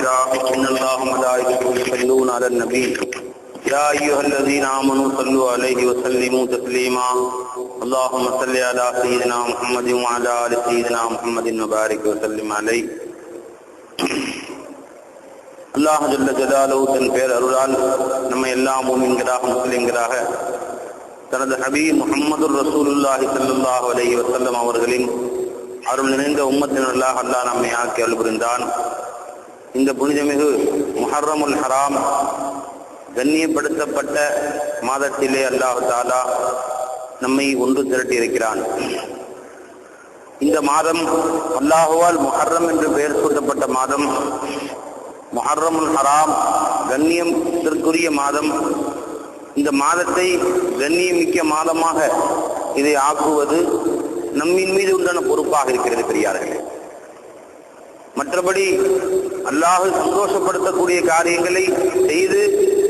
لله إن الله وملائكته يصلون على النبي يا أيها الذين آمنوا صلوا عليه وسلموا تسليما اللهم صل على سيدنا محمد وعلى آل سيدنا محمد وبارك وسلم عليه. அல்லாஹ் ஜல்ல ஜலாலுஹு தன் பேர் அருளால் நம்மை எல்லாம் மூமின்களாக முஸ்லிம்களாக தனது ஹபீப் முஹம்மது ரசூலுல்லாஹி ஸல்லல்லாஹு அலைஹி வஸல்லம் அவர்களின் அருள் நிறைந்த உம்மத்தினர்களாக அல்லாஹ் நம்மை ஆக்கி அருள் புரிந்தான். இந்த புனிதமிகு முஹர்ரமுல் ஹராம் கண்ணியப்படுத்தப்பட்ட மாதத்திலே அல்லாஹ் தஆலா நம்மை ஒன்று திரட்டி இருக்கிறான். இந்த மாதம் அல்லாஹுவால் முஹர்ரம் என்று பெயர் சூட்டப்பட்ட மாதம். முஹர்ரமுல் ஹராம் கண்ணியத்திற்குரிய மாதம். இந்த மாதத்தை கண்ணியமிக்க மாதமாக இதை ஆக்குவது நம்மின் மீது உண்டான பொறுப்பாக இருக்கிறது பெரியார்களே. மற்றபடி அல்லாஹ் சந்தோஷப்படுத்தக்கூடிய காரியங்களை செய்து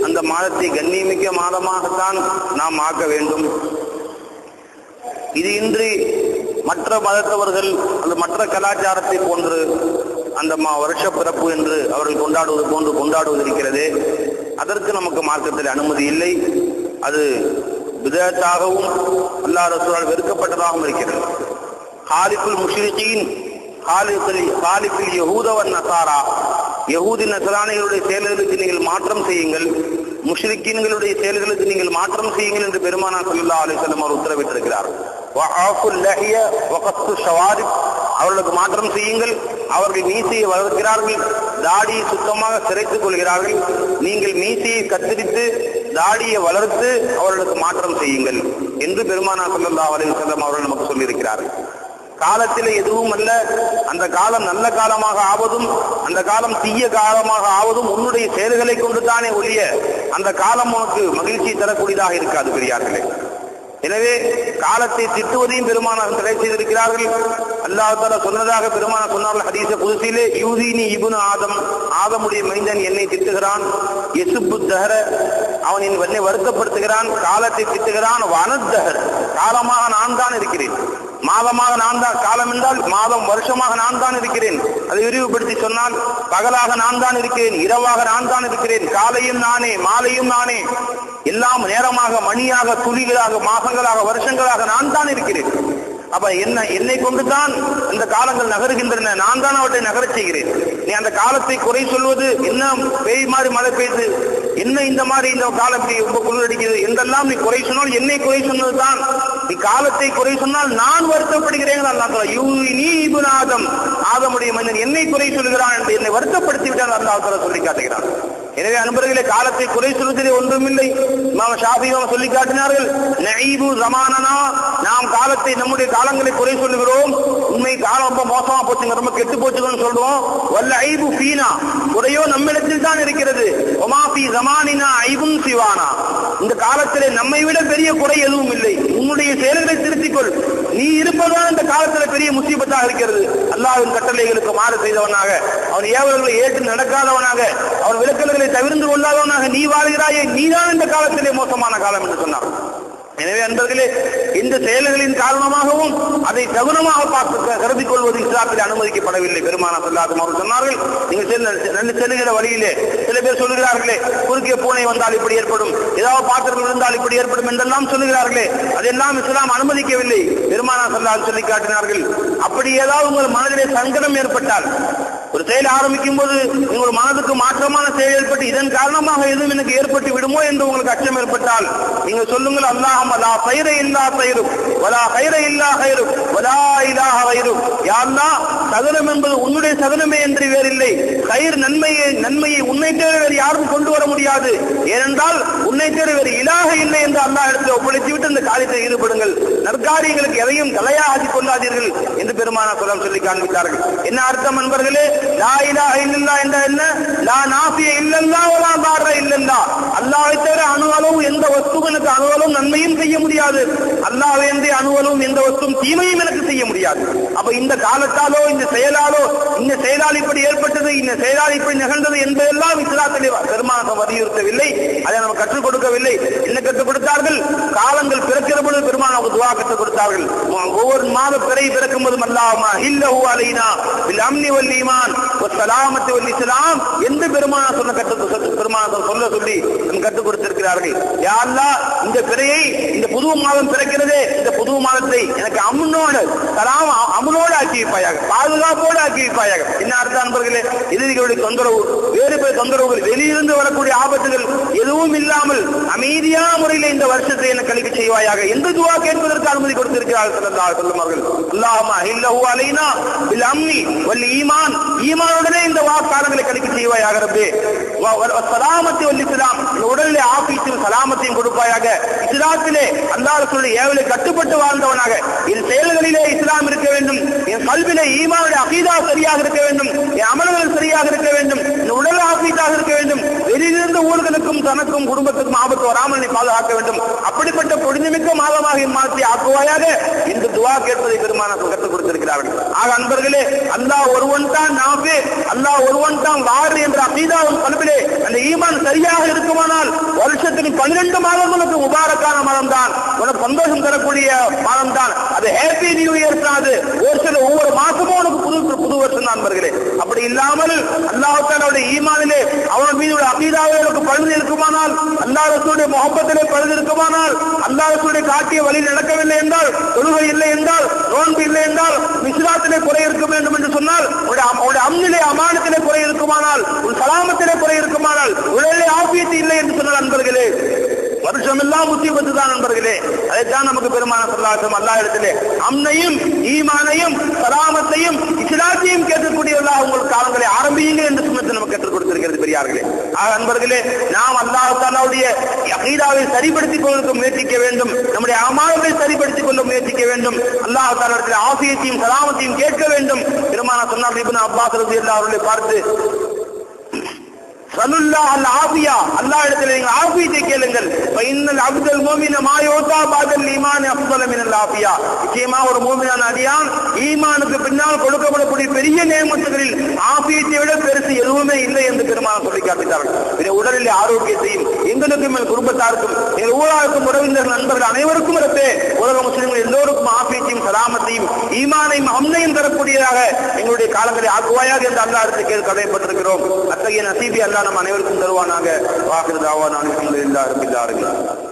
அந்த மாதத்தை கண்ணியமிக்க மாதமாகத்தான் நாம் ஆக்க வேண்டும். இது இன்றி மற்ற மதத்தவர்கள் அந்த மற்ற கலாச்சாரத்தை போன்று அந்த வருஷ பிறப்பு என்று அவர்கள் கொண்டாடுவது போன்று கொண்டாடுவது இருக்கிறது. அதற்கு நமக்கு மார்க்கத்தில் அனுமதி இல்லை. அது பிதஅத்தாகவும் அல்லாஹ் ரசூலால் வெறுக்கப்பட்டதாகவும் இருக்கிறது. ஹாலிஃபுல் முஷ்ரிகீன் ஹாலிஃபில் யஹூத வன் நஸாரா, யஹூதி நஸரானிகளுடைய செயல்களுக்கு நீங்கள் மாற்றம் செய்யுங்கள், முஷ்ரிக்கீன்களுடைய செயல்களுக்கு நீங்கள் மாற்றம் செய்யுங்கள் என்று பெருமானார் ஸல்லல்லாஹு அலைஹி வஸல்லம் அவர் உத்தரவிட்டிருக்கிறார். வஆஃபுல் லஹிய வகத்து ஷவாரிப், அவர்களுக்கு மாற்றம் செய்யுங்கள். அவர்கள் மீசையை வளர்க்கிறார்கள், தாடியை சுத்தமாக சிரைத்துக் கொள்கிறார்கள். நீங்கள் மீசையை கத்தரித்து தாடியை வளர்த்து அவர்களுக்கு மாற்றம் செய்யுங்கள் என்று பெருமானார் ஸல்லல்லாஹு அலைஹி வஸல்லம் அவர்கள் நமக்கு சொல்லியிருக்கிறார்கள். காலத்திலே எதுவும் அல்ல, அந்த காலம் நல்ல காலமாக ஆவதும் அந்த காலம் தீய காலமாக ஆவதும் உன்னுடைய செயல்களை கொண்டு தானே ஒழிய அந்த காலம் உனக்கு மகிழ்ச்சி தரக்கூடியதாக இருக்காது பெரியார்களே. எனவே காலத்தை திட்டுவதையும் பெருமானார் தடை செய்திருக்கிறார்கள். அல்லாஹ் தஆலா சொன்னதாக பெருமானார் சொன்னார்கள் ஹதீஸ குதுஸிலே, யூதீனி இப்னு ஆதம், ஆதமுடைய மைந்தன் என்னை திட்டுகிறான், யசுப்பு தஹர, அவன் என்னை வருத்தப்படுத்துகிறான், காலத்தை திட்டுகிறான், வனத்தஹர், காலமாக நான் தான் இருக்கிறேன், மாதமாக நான் தான், காலம் என்றால் மாதம், வருஷமாக நான் தான் இருக்கிறேன். அதை விரிவுபடுத்தி சொன்னால் பகலாக நான் தான் இருக்கிறேன், இரவாக நான் தான் இருக்கிறேன், காலையும் நானே மாலையும் நானே, எல்லாம் நேரமாக, மணியாக, துளிகளாக, மாதங்களாக, வருஷங்களாக நான் தான் இருக்கிறேன். அப்ப என்னை கொண்டுதான் இந்த காலங்கள் நகருகின்றன, நான் தான் அவற்றை நகரச் செய்கிறேன். நீ அந்த காலத்தை குறை சொல்வது, என்ன பேய் மாதிரி மழை பெய்யுது, என்ன இந்த மாதிரி இந்த காலம் இப்படி ரொம்ப குளிர் அடிக்கிறது என்றெல்லாம் நீ குறை சொன்னால் என்னை குறை சொன்னதுதான். நீ காலத்தை குறை சொன்னால் நான் வருத்தப்படுகிறேன். நீ இப்னு ஆதம், ஆதமுடைய மனிதன் என்னை குறை சொல்கிறான் என்று என்னை வருத்தப்படுத்தி விட்டான் அல்லாஹ் தஆலா சொல்லி காட்டுகிறான். எனவே அன்பர்களே, காலத்தை குறை சொல்வதிலே ஒன்றுமில்லை. இமாம் ஷாஃபி சொல்லி காட்டினார்கள், நஈபு ஜமானனா, நாம் காலத்தை, நம்முடைய காலங்களை குறை சொல்லுகிறோம். உண்மை காலம் ரொம்ப மோசமா போச்சுங்க, ரொம்ப கெட்டு போச்சுன்னு சொல்றோம். வல்ல ஐபு ஃபீனா, குறையோ நம்மிடத்தில் தான் இருக்கிறது. ஒமா ஃபீ ஜமானினா ஐபுன் சிவானா, இந்த காலத்திலே நம்மை விட பெரிய குறை எதுவும் இல்லை. உன்னுடைய செயல்களை திருத்திக்கொள். நீ இருப்பதுதான் இந்த காலத்துல பெரிய முசீபத்தாக இருக்கிறது. அல்லாஹ்வின் கட்டளைகளுக்கு மாறு செய்தவனாக, அவன் ஏவல்களை ஏற்று நடக்காதவனாக, அவன் விலக்கல்களை தவிர்த்து கொள்ளாதவனாக நீ வாழ்கிறாயே, நீதான் இந்த காலத்திலே மோசமான காலம் என்று சொன்னார். எனவே அன்பர்களே, இந்த செயல்களின் காரணமாகவும் அதை தகுனமாக பார்த்து கருதிக் கொள்வது இஸ்லாத்தில் அனுமதிக்கப்படவில்லை. பெருமானார் ஸல்லல்லாஹு அலைஹி வஸல்லம் சொன்னார்கள், நீங்கள் செல்லுகிற வழியிலே சில பேர் சொல்லுகிறார்களே, குறுக்கே பூனை வந்தால் இப்படி ஏற்படும், ஏதாவது பாத்திரங்கள் இருந்தால் இப்படி ஏற்படும் என்றெல்லாம் சொல்லுகிறார்களே, அதெல்லாம் இஸ்லாம் அனுமதிக்கவில்லை. பெருமானார் ஸல்லல்லாஹு அலைஹி வஸல்லம் சொல்லி காட்டினார்கள், அப்படி ஏதாவது உங்கள் மனதிலே சங்கடம் ஏற்பட்டால், ஒரு செயல் ஆரம்பிக்கும் போது உங்கள் மனதுக்கு மாற்றமான செயல் ஏற்பட்டு இதன் காரணமாக எதுவும் எனக்கு ஏற்பட்டு விடுமோ என்று உங்களுக்கு அச்சம் ஏற்பட்டால் நீங்கள் சொல்லுங்கள், அல்லாஹும்ம லா கைர இல்லா கைருக் வலா கைர இல்லா கைருக் வலா இலாஹ கைருக், யா அல்லாஹ், சகலம் என்பது உன்னுடைய சகலமே என்று வேறில்லை. கைர், நன்மையை உன்னை தவிர வேறு யாரும் கொண்டு வர முடியாது. ஏனென்றால் உன்னை தவிர வேறு இலாஹ இல்லை என்று அல்லாஹ் இடத்தில் ஒப்படைத்து விட்டு இந்த காரியத்தை ஈடுபடுங்கள். நற்காரியங்களுக்கு எதையும் தலையாக ஆக்கிக் கொள்ளாதீர்கள் என்று பெருமானார் ஸல்லல்லாஹு சொல்லி காண்பித்தார்கள். என்ன அர்த்தம் அன்பர்களே? லா இலாஹ இல்லல்லாஹ் என்ற என்ன? லா நாஃபிய இல்லல்லாஹ் வலா தார இல்லல்லாஹ், அல்லாஹ்வை தவிர அணுவளவும் எந்த வஸ்துவனுக்கு அணுவளவும் நன்மையும் செய்ய முடியாது, அல்லாஹ்வை என்று அணுவளவும் எந்த வஸ்துவும் தீமையும் எனக்கு செய்ய முடியாது. அப்ப இந்த காலத்தாலோ இந்த செயலாலோ இந்த செயலால் இப்படி ஏற்பட்டது, இந்த செயலால் இப்படி நிகழ்ந்தது என்பதெல்லாம் இஸ்லாத்திலே பெருமானார் வலியுறுத்தவில்லை. அதை நம்ம கற்றுக் கொடுக்கவில்லை. என்ன கற்றுக் கொடுத்தார்கள்? சொன்னார்கள், காலங்கள் பிறக்கிற பொழுது பெருமான் நமக்கு துஆ கற்றுக் கொடுத்தார்கள். ஒவ்வொரு மாத பிறை பிறக்கும் போதும் அல்லாஹும்ம ஹில்லஹு அலைனா பில் அம்னி வல் ஈமான் வஸ்ஸலாமத்தி வல் இஸ்லாம் என்று பெருமான் சொன்ன பெருமான் சொல்ல சொல்லி கற்றுக் கொடுத்திருக்கிறார்கள். யா அல்லாஹ், இந்த பிறையை, இந்த புது மாதம் பிறக்கிறதே, இந்த புது மாதத்தை எனக்கு அமுனோடு ஆக்கி வைப்பாயாக, பாதுகாப்போடு ஆக்கி வைப்பாயாக. என்ன அர்த்தம் நண்பர்களே? எதிரிகளுடைய தொந்தரவு, வேறு பேர் தொந்தரவுகள், வெளியிலிருந்து வரக்கூடிய ஆபத்துகள் எதுவும் இல்லாமல் அமைதியான முறையில் இந்த வருஷத்தை எனக்கு கழிக்க செய்வாயாக என்று துஆ கேட்பதற்கு அனுமதி கொடுத்திருக்கிறார்கள் ஸல்லல்லாஹு அலைஹி வஸல்லம். அல்லாஹும்ம ஹில்லஹு அலைனா பில் அம்னி வல் ஈமான், ஈமானுடனே இந்த வாக்காளர்களை கழிக்க செய்வாயாக ரப்பே. வஸ்ஸலாமத்தி வல் இஸ்லாம், உடலிலே ஆஃபீஸில் சலாமத்தையும் கொடுப்பாயாக. இஸ்லாத்திலே அல்லாஹ் ரசூலுடைய ஏவலை கட்டுப்பட்டு வாழ்ந்தவனாக, என் செயல்களிலே இஸ்லாம் இருக்க வேண்டும், என் கல்விலே ஈமானுடைய அகீதா சரியாக இருக்க வேண்டும், என் அமல்கள் சரியாக இருக்க வேண்டும், என் உடல் ஆஃபீஸாக இருக்க வேண்டும், வெளியிலிருந்து ஊர்களுக்கும் தனக்கும் குடும்பத்துக்கும் ஆபத்து வராமல் நீ பாதுகாக்க வேண்டும். அப்படிப்பட்ட பொழுதுமிக்க மாதமாக இம்மாதத்தை ஆக்குவாயாக என்று துஆ கேட்பதை பெருமானார் கற்றுக் கொடுத்திருக்கிறார்கள். ஆக அன்பர்களே, அல்லாஹ் ஒருவன் தான் நாஃபி, அல்லாஹ் ஒருவன் தான் வார் என்ற அகீதாவும் கல்விலே அந்த ஈமான் சரியாக இருக்குமானால் வருஷத்துக்கு 12 மாதங்களுக்கு முபாரக்கான மாதம் தான், உனக்கு சந்தோஷம் தரக்கூடிய மாதம் தான். அது ஹேப்பி நியூ இயர் தான். அது ஒவ்வொரு மாசமும் உனக்கு புது வருஷம் தான் நண்பர்களே. அப்படி இல்லாமல் அல்லாஹ் தஆலாவுடைய ஈமானிலே, அவன் மீது அகீதாவே உனக்கு பழுது இருக்குமானால், அல்லாஹ் ரசூலுடைய முஹப்பத்திலே பழுது இருக்குமானால், அல்லாஹ் ரசூலுடைய காட்டிய வழி நடக்கவில்லை என்றால், தொழுகை இல்லை என்றால், நோன்பு இல்லை என்றால், இஸ்லாத்திலே குறை இருக்க வேண்டும் என்று சொன்னால், உடைய அம்னிலே அமானத்திலே குறை இருக்குமானால், உன் சலாமத்திலே குறை இருக்குமானால், உடலிலே ஆஃபியத்து இல்லை என்று சொன்னால் நண்பர்களே, வருஷம் எல்லாம் முசீபத்து தான் நண்பர்களே. அதைத்தான் நமக்கு பெருமானார் ஸல்லல்லாஹு அலைஹி வஸல்லம் அல்லாஹ் இடத்திலே அம்னையும் ஈமானையும் சலாமத்தையும் இஸ்லாத்தையும் கேட்கக்கூடியவர்களாக உங்கள் காலங்களை ஆரம்பியுங்க என்று சுன்னத்தை நமக்கு கற்றுக் கொடுத்திருக்கிறது பெரியார்களே. ஆக நண்பர்களே, நாம் அல்லாஹ் தஆலாவுடைய அகீதாவை சரிப்படுத்திக் கொள்வதற்கு முயற்சிக்க வேண்டும், நம்முடைய அமால்களை சரிப்படுத்திக் கொள்ள முயற்சிக்க வேண்டும், அல்லாஹ் தஆலாவுடைய ஆஃபியத்தையும் சலாமத்தையும் கேட்க வேண்டும். பெருமானார் சொன்னார், இப்னு அப்பாஸ் ரலியல்லாஹு அன்ஹு அவர்களை பார்த்து, சல்லுல்லாஹ் அல் ஆஃபியா, அல்லாஹ் இடத்தில் நீங்கள் ஆஃபியத்தை கேளுங்கள். ஃபைன்னல் அப்துல் முஃமின மா யுதா பஅதல் ஈமான் அஃதல் மினல் ஆஃபியா. நிச்சயமா ஒரு மூமினான அடியான் ஈமானுக்கு பின்னால் கொடுக்கப்படக்கூடிய பெரிய நேமத்துகளில் ஆஃபியத்தை விட பெருசு எதுவுமே இல்லை என்று பெருமானார் சொல்லி காட்டினார்கள். உடலில் ஆரோக்கியத்தையும் எங்களுக்கும் எங்கள் குடும்பத்தாருக்கும் எங்கள் ஊராருக்கும் உறவினர்கள் நண்பர்கள் அனைவருக்கும் இருப்பே உலக முஸ்லிம்கள் எல்லோருக்கும் ஆஃபியத்தையும் சலாமத்தையும் ஈமானையும் அம்னையும் தரக்கூடியதாக எங்களுடைய காலங்களை ஆக்குவாயாக என்று அல்லாஹ் இடத்தில் கடமைப்பட்டிருக்கிறோம். அத்தகைய நசீபி அல்லாஹ் நம் அனைவருக்கும் தருவானாக. வாஹிரு தாவானா அல்ஹம்துலில்லாஹி ரப்பில் ஆலமீன்.